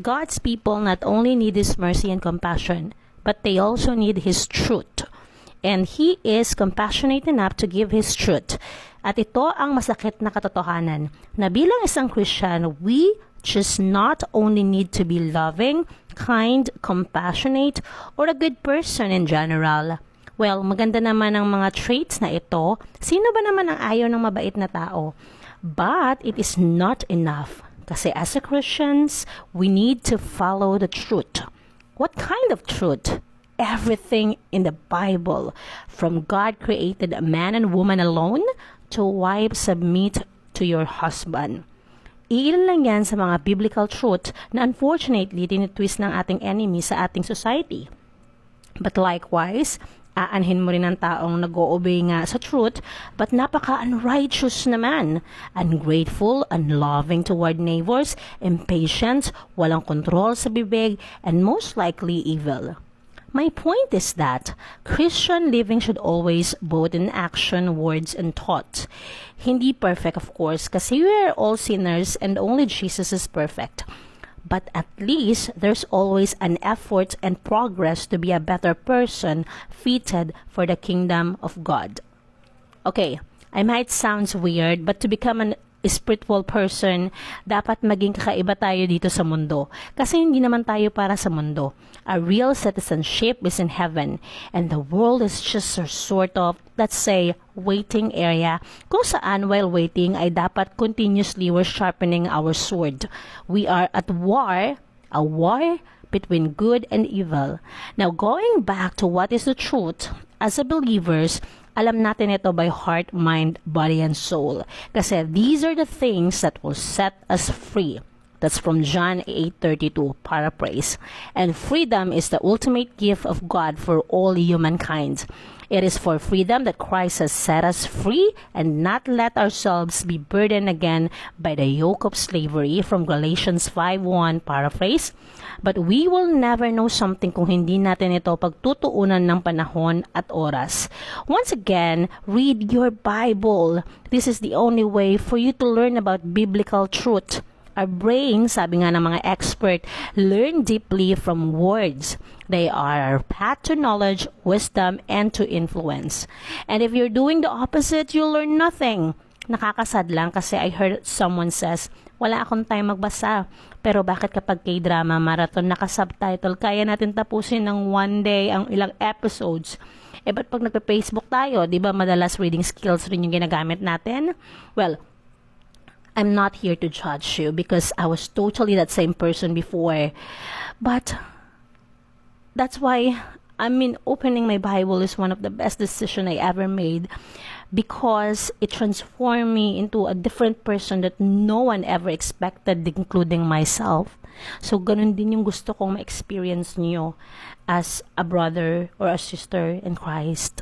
God's people not only need His mercy and compassion, but they also need His truth. And He is compassionate enough to give His truth. At ito ang masakit na katotohanan, na bilang isang Christian, we just not only need to be loving, kind, compassionate, or a good person in general. Well, maganda naman ang mga traits na ito. Sino ba naman ang ayaw ng mabait na tao? But it is not enough. Kasi as a Christians, we need to follow the truth. What kind of truth? Everything in the Bible. From God created a man and woman alone to wife submit to your husband. Iilan lang yan sa mga biblical truth na unfortunately tinitwist ng ating enemy sa ating society. But likewise, aanhin mo rin ang taong nag-o-obey nga sa truth, but napaka-unrighteous naman, ungrateful, unloving toward neighbors, impatient, walang kontrol sa bibig, and most likely evil. My point is that Christian living should always both in action, words, and thought. Hindi perfect, of course, kasi we are all sinners and only Jesus is perfect. But at least there's always an effort and progress to be a better person fitted for the kingdom of God. Okay, I might sound weird, but to become an spiritual person, dapat maging kakaiba tayo dito sa mundo. Kasi hindi naman tayo para sa mundo. Our real citizenship is in heaven, and the world is just a sort of, let's say, waiting area, kung saan while waiting ay dapat continuously we're sharpening our sword. We are at war, a war between good and evil. Now, going back to what is the truth, as a believers, alam natin ito by heart, mind, body, and soul. Kasi these are the things that will set us free. That's from John 8:32, paraphrase. And freedom is the ultimate gift of God for all humankind. It is for freedom that Christ has set us free and not let ourselves be burdened again by the yoke of slavery, from Galatians 5:1, paraphrase. But we will never know something kung hindi natin ito pagtutuunan ng panahon at oras. Once again, read your Bible. This is the only way for you to learn about biblical truth. Our brain, sabi nga ng mga expert, learn deeply from words. They are our path to knowledge, wisdom, and to influence. And if you're doing the opposite, you'll learn nothing. Nakakasad lang kasi I heard someone says, wala akong time magbasa. Pero bakit kapag K-drama marathon naka-subtitle, kaya natin tapusin ng one day ang ilang episodes? Ba't pag nagpa-Facebook tayo, di ba madalas reading skills rin yung ginagamit natin? Well, I'm not here to judge you because I was totally that same person before. But that's why, opening my Bible is one of the best decisions I ever made because it transformed me into a different person that no one ever expected, including myself. So, ganun din yung gusto kong ma-experience niyo as a brother or a sister in Christ.